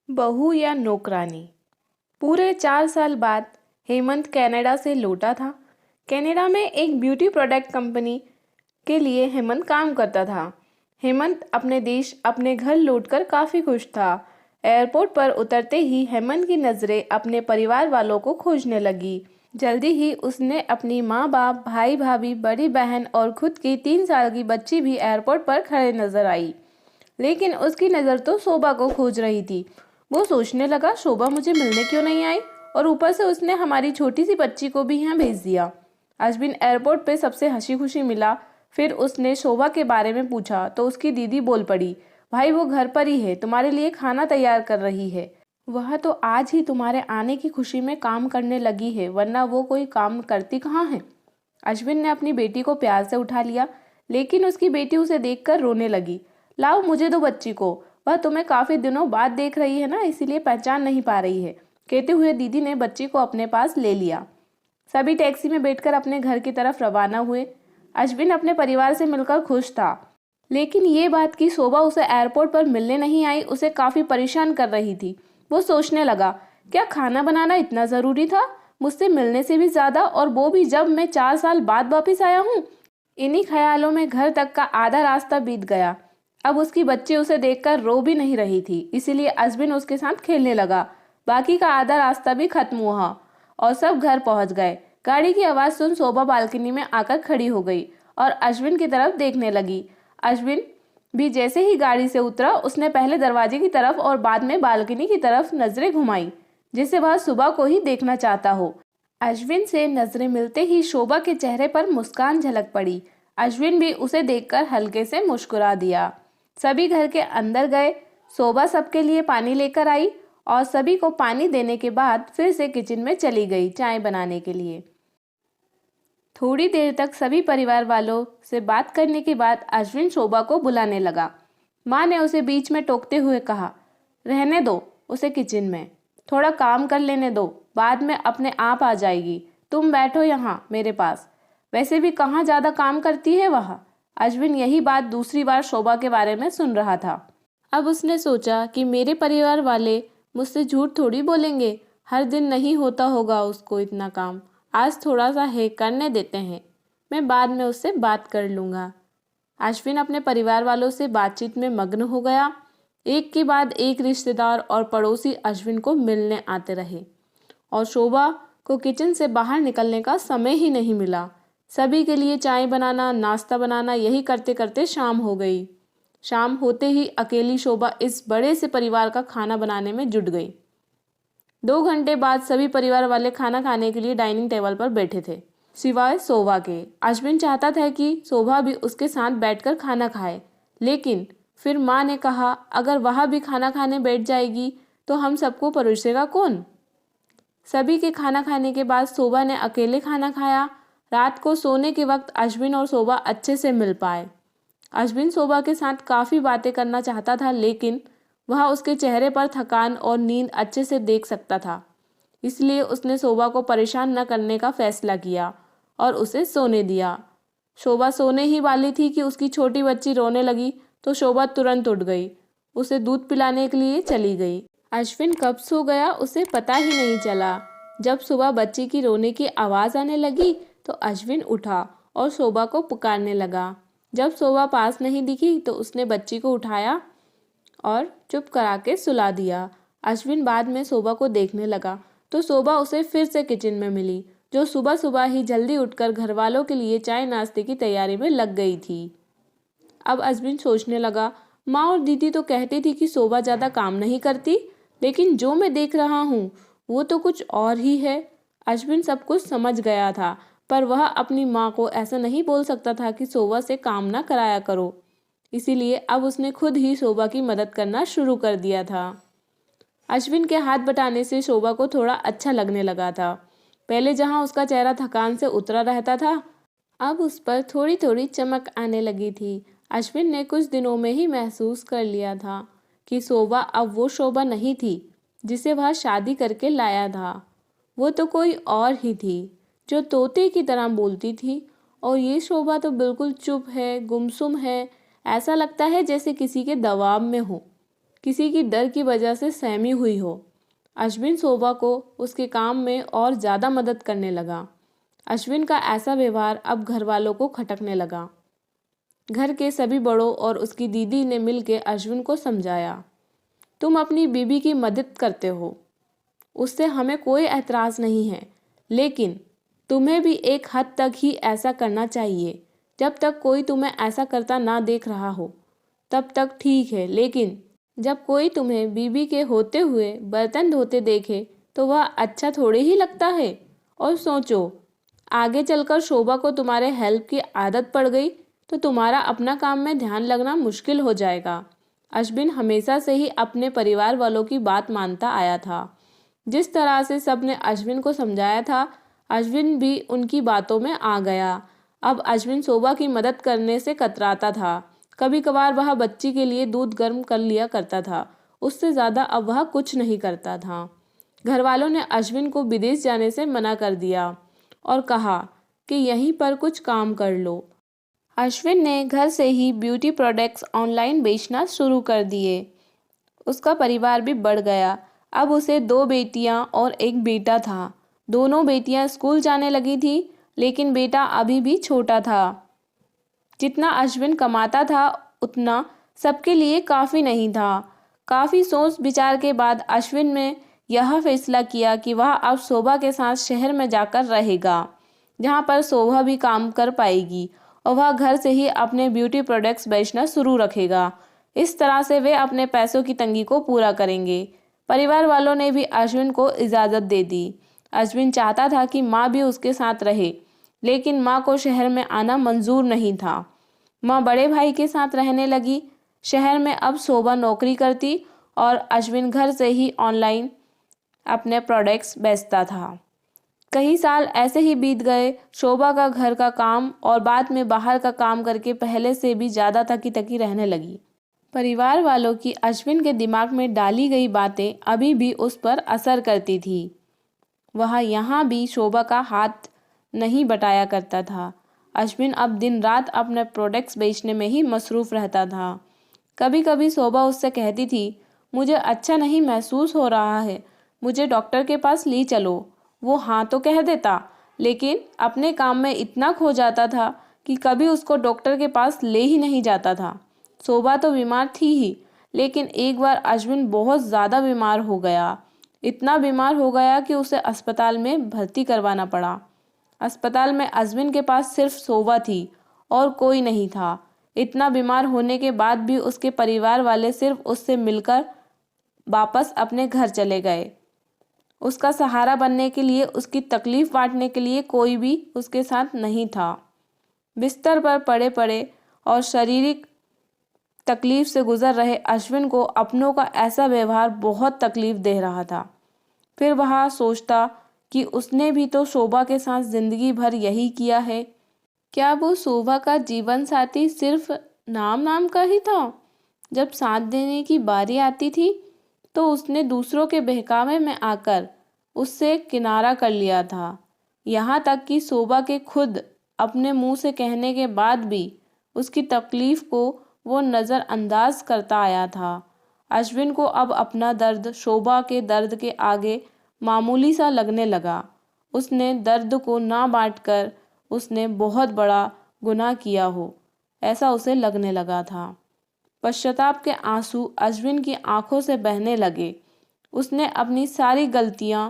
बहू या नौकरानी। पूरे 4 साल बाद हेमंत कनाडा से लौटा था। कनाडा में एक ब्यूटी प्रोडक्ट कंपनी के लिए हेमंत काम करता था। हेमंत अपने देश अपने घर लौटकर काफ़ी खुश था। एयरपोर्ट पर उतरते ही हेमंत की नज़रें अपने परिवार वालों को खोजने लगी। जल्दी ही उसने अपनी माँ बाप, भाई भाभी, बड़ी बहन और खुद की 3 साल की बच्ची भी एयरपोर्ट पर खड़े नजर आई। लेकिन उसकी नज़र तो शोभा को खोज रही थी। वो सोचने लगा, शोभा मुझे मिलने क्यों नहीं आई, और ऊपर से उसने हमारी छोटी सी बच्ची को भी यहाँ भेज दिया। अश्विन एयरपोर्ट पे सबसे हंसी खुशी मिला। फिर उसने शोभा के बारे में पूछा तो उसकी दीदी बोल पड़ी, भाई वो घर पर ही है, तुम्हारे लिए खाना तैयार कर रही है। वह तो आज ही तुम्हारे आने की खुशी में काम करने लगी है, वरना वो कोई काम करती कहाँ है। अश्विन ने अपनी बेटी को प्यार से उठा लिया, लेकिन उसकी बेटी उसे देखकर रोने लगी। लाओ मुझे दो बच्ची को, वह तुम्हें काफी दिनों बाद देख रही है ना, इसीलिए पहचान नहीं पा रही है। कहते हुए दीदी ने बच्ची को अपने पास ले लिया। सभी टैक्सी में बैठकर अपने घर की तरफ रवाना हुए। अश्विन अपने परिवार से मिलकर खुश था, लेकिन ये बात कि शोभा उसे एयरपोर्ट पर मिलने नहीं आई उसे काफी परेशान कर रही थी। वो सोचने लगा, क्या खाना बनाना इतना जरूरी था, मुझसे मिलने से भी ज्यादा, और वो भी जब मैं 4 साल बाद वापिस आया हूँ। इन्हीं ख्यालों में घर तक का आधा रास्ता बीत गया। अब उसकी बच्ची उसे देखकर रो भी नहीं रही थी, इसीलिए अश्विन उसके साथ खेलने लगा। बाकी का आधा रास्ता भी खत्म हुआ और सब घर पहुंच गए। गाड़ी की आवाज सुन शोभा बालकनी में आकर खड़ी हो गई और अश्विन की तरफ देखने लगी। अश्विन भी जैसे ही गाड़ी से उतरा, उसने पहले दरवाजे की तरफ और बाद में बालकनी की तरफ नजरें घुमाई, जिससे वह सुबह को ही देखना चाहता हो। अश्विन से नजरें मिलते ही शोभा के चेहरे पर मुस्कान झलक पड़ी। अश्विन भी उसे देखकर हल्के से मुस्कुरा दिया। सभी घर के अंदर गए। शोभा सबके लिए पानी लेकर आई और सभी को पानी देने के बाद फिर से किचन में चली गई चाय बनाने के लिए। थोड़ी देर तक सभी परिवार वालों से बात करने के बाद अश्विन शोभा को बुलाने लगा। माँ ने उसे बीच में टोकते हुए कहा, रहने दो उसे किचन में, थोड़ा काम कर लेने दो, बाद में अपने आप आ जाएगी। तुम बैठो यहाँ मेरे पास, वैसे भी कहाँ ज्यादा काम करती है वह। अश्विन यही बात दूसरी बार शोभा के बारे में सुन रहा था। अब उसने सोचा कि मेरे परिवार वाले मुझसे झूठ थोड़ी बोलेंगे, हर दिन नहीं होता होगा उसको इतना काम, आज थोड़ा सा है, करने देते हैं, मैं बाद में उससे बात कर लूँगा। अश्विन अपने परिवार वालों से बातचीत में मग्न हो गया। एक के बाद एक रिश्तेदार और पड़ोसी अश्विन को मिलने आते रहे और शोभा को किचन से बाहर निकलने का समय ही नहीं मिला। सभी के लिए चाय बनाना, नाश्ता बनाना, यही करते करते शाम हो गई। शाम होते ही अकेली शोभा इस बड़े से परिवार का खाना बनाने में जुट गई। 2 घंटे बाद सभी परिवार वाले खाना खाने के लिए डाइनिंग टेबल पर बैठे थे, सिवाय शोभा के। अश्विन चाहता था कि शोभा भी उसके साथ बैठकर खाना खाए, लेकिन फिर माँ ने कहा, अगर वह भी खाना खाने बैठ जाएगी तो हम सबको परोसेगा कौन। सभी के खाना खाने के बाद शोभा ने अकेले खाना खाया। रात को सोने के वक्त अश्विन और शोभा अच्छे से मिल पाए। अश्विन शोभा के साथ काफ़ी बातें करना चाहता था, लेकिन वह उसके चेहरे पर थकान और नींद अच्छे से देख सकता था, इसलिए उसने शोभा को परेशान न करने का फैसला किया और उसे सोने दिया। शोभा सोने ही वाली थी कि उसकी छोटी बच्ची रोने लगी तो शोभा तुरंत उठ गई, उसे दूध पिलाने के लिए चली गई। अश्विन कब सो गया उसे पता ही नहीं चला। जब सुबह बच्ची की रोने की आवाज़ आने लगी तो अश्विन उठा और शोभा को पुकारने लगा। जब शोभा पास नहीं दिखी तो उसने बच्ची को उठाया और चुप करा के सुला दिया। अश्विन बाद में शोभा को देखने लगा तो शोभा उसे फिर से किचन में मिली, जो सुबह सुबह ही जल्दी उठकर घर वालों के लिए चाय नाश्ते की तैयारी में लग गई थी। अब अश्विन सोचने लगा, माँ और दीदी तो कहती थी कि शोभा ज़्यादा काम नहीं करती, लेकिन जो मैं देख रहा हूँ वो तो कुछ और ही है। अश्विन सब कुछ समझ गया था, पर वह अपनी माँ को ऐसा नहीं बोल सकता था कि शोभा से काम ना कराया करो, इसीलिए अब उसने खुद ही शोभा की मदद करना शुरू कर दिया था। अश्विन के हाथ बटाने से शोभा को थोड़ा अच्छा लगने लगा था। पहले जहाँ उसका चेहरा थकान से उतरा रहता था, अब उस पर थोड़ी थोड़ी चमक आने लगी थी। अश्विन ने कुछ दिनों में ही महसूस कर लिया था कि शोभा अब वो शोभा नहीं थी जिसे वह शादी करके लाया था। वो तो कोई और ही थी, जो तोते की तरह बोलती थी, और ये शोभा तो बिल्कुल चुप है, गुमसुम है, ऐसा लगता है जैसे किसी के दबाव में हो। किसी की डर की वजह से सहमी हुई हो। अश्विन शोभा को उसके काम में और ज़्यादा मदद करने लगा। अश्विन का ऐसा व्यवहार अब घर वालों को खटकने लगा। घर के सभी बड़ों और उसकी दीदी ने मिलकर अश्विन को समझाया, तुम अपनी बीबी की मदद करते हो, उससे हमें कोई ऐतराज़ नहीं है, लेकिन तुम्हें भी एक हद तक ही ऐसा करना चाहिए। जब तक कोई तुम्हें ऐसा करता ना देख रहा हो तब तक ठीक है, लेकिन जब कोई तुम्हें बीबी के होते हुए बर्तन धोते देखे तो वह अच्छा थोड़े ही लगता है। और सोचो, आगे चलकर शोभा को तुम्हारे हेल्प की आदत पड़ गई तो तुम्हारा अपना काम में ध्यान लगना मुश्किल हो जाएगा। अश्विन हमेशा से ही अपने परिवार वालों की बात मानता आया था। जिस तरह से सबने अश्विन को समझाया था, अश्विन भी उनकी बातों में आ गया। अब अश्विन शोभा की मदद करने से कतराता था। कभी कभार वह बच्ची के लिए दूध गर्म कर लिया करता था, उससे ज़्यादा अब वह कुछ नहीं करता था। घर वालों ने अश्विन को विदेश जाने से मना कर दिया और कहा कि यहीं पर कुछ काम कर लो। अश्विन ने घर से ही ब्यूटी प्रोडक्ट्स ऑनलाइन बेचना शुरू कर दिए। उसका परिवार भी बढ़ गया। अब उसे 2 बेटियां और 1 बेटा था। दोनों बेटियां स्कूल जाने लगी थी, लेकिन बेटा अभी भी छोटा था। जितना अश्विन कमाता था उतना सबके लिए काफ़ी नहीं था। काफ़ी सोच विचार के बाद अश्विन ने यह फैसला किया कि वह अब शोभा के साथ शहर में जाकर रहेगा, जहां पर शोभा भी काम कर पाएगी और वह घर से ही अपने ब्यूटी प्रोडक्ट्स बेचना शुरू रखेगा। इस तरह से वे अपने पैसों की तंगी को पूरा करेंगे। परिवार वालों ने भी अश्विन को इजाज़त दे दी। अश्विन चाहता था कि माँ भी उसके साथ रहे, लेकिन माँ को शहर में आना मंजूर नहीं था। माँ बड़े भाई के साथ रहने लगी। शहर में अब शोभा नौकरी करती और अश्विन घर से ही ऑनलाइन अपने प्रोडक्ट्स बेचता था। कई साल ऐसे ही बीत गए। शोभा का घर का काम और बाद में बाहर का काम करके पहले से भी ज़्यादा थकी थकी रहने लगी। परिवार वालों की अश्विन के दिमाग में डाली गई बातें अभी भी उस पर असर करती थी। वह यहाँ भी शोभा का हाथ नहीं बटाया करता था। अश्विन अब दिन रात अपने प्रोडक्ट्स बेचने में ही मसरूफ़ रहता था। कभी कभी शोभा उससे कहती थी, मुझे अच्छा नहीं महसूस हो रहा है, मुझे डॉक्टर के पास ले चलो। वो हाँ तो कह देता, लेकिन अपने काम में इतना खो जाता था कि कभी उसको डॉक्टर के पास ले ही नहीं जाता था। शोभा तो बीमार थी ही, लेकिन एक बार अश्विन बहुत ज़्यादा बीमार हो गया। इतना बीमार हो गया कि उसे अस्पताल में भर्ती करवाना पड़ा। अस्पताल में अश्विन के पास सिर्फ शोभा थी और कोई नहीं था। इतना बीमार होने के बाद भी उसके परिवार वाले सिर्फ उससे मिलकर वापस अपने घर चले गए। उसका सहारा बनने के लिए, उसकी तकलीफ़ बांटने के लिए कोई भी उसके साथ नहीं था। बिस्तर पर पड़े पड़े और शारीरिक तकलीफ से गुजर रहे अश्विन को अपनों का ऐसा व्यवहार बहुत तकलीफ दे रहा था। फिर वह सोचता कि उसने भी तो शोभा के साथ जिंदगी भर यही किया है। क्या वो शोभा का जीवन साथी सिर्फ नाम नाम का ही था? जब साथ देने की बारी आती थी तो उसने दूसरों के बहकावे में आकर उससे किनारा कर लिया था। यहाँ तक कि शोभा के खुद अपने मुंह से कहने के बाद भी उसकी तकलीफ को वो नज़रअंदाज करता आया था। अश्विन को अब अपना दर्द शोभा के दर्द के आगे मामूली सा लगने लगा। उसने दर्द को ना बांटकर उसने बहुत बड़ा गुनाह किया हो, ऐसा उसे लगने लगा था। पश्चाताप के आंसू अश्विन की आंखों से बहने लगे। उसने अपनी सारी गलतियां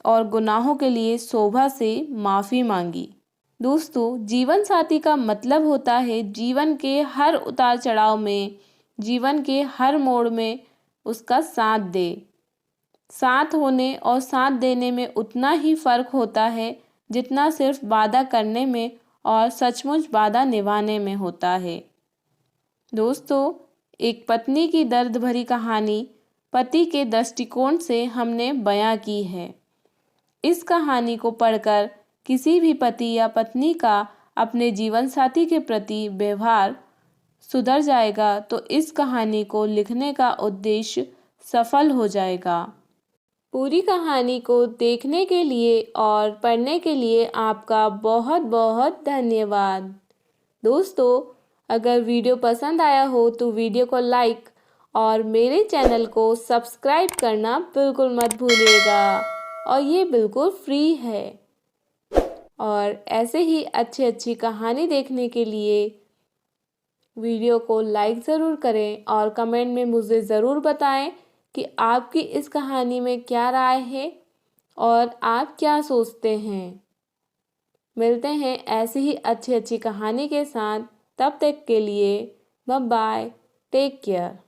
और गुनाहों के लिए शोभा से माफ़ी मांगी। दोस्तों, जीवन साथी का मतलब होता है जीवन के हर उतार चढ़ाव में, जीवन के हर मोड़ में उसका साथ दे। साथ होने और साथ देने में उतना ही फ़र्क होता है जितना सिर्फ वादा करने में और सचमुच वादा निभाने में होता है। दोस्तों, एक पत्नी की दर्द भरी कहानी पति के दृष्टिकोण से हमने बयां की है। इस कहानी को पढ़कर किसी भी पति या पत्नी का अपने जीवन साथी के प्रति व्यवहार सुधर जाएगा तो इस कहानी को लिखने का उद्देश्य सफल हो जाएगा। पूरी कहानी को देखने के लिए और पढ़ने के लिए आपका बहुत बहुत धन्यवाद। दोस्तों, अगर वीडियो पसंद आया हो तो वीडियो को लाइक और मेरे चैनल को सब्सक्राइब करना बिल्कुल मत भूलिएगा और ये बिल्कुल फ्री है। और ऐसे ही अच्छी कहानी देखने के लिए वीडियो को लाइक ज़रूर करें और कमेंट में मुझे ज़रूर बताएं कि आपकी इस कहानी में क्या राय है और आप क्या सोचते हैं। मिलते हैं ऐसी ही अच्छी कहानी के साथ, तब तक के लिए बाय बाय, टेक केयर।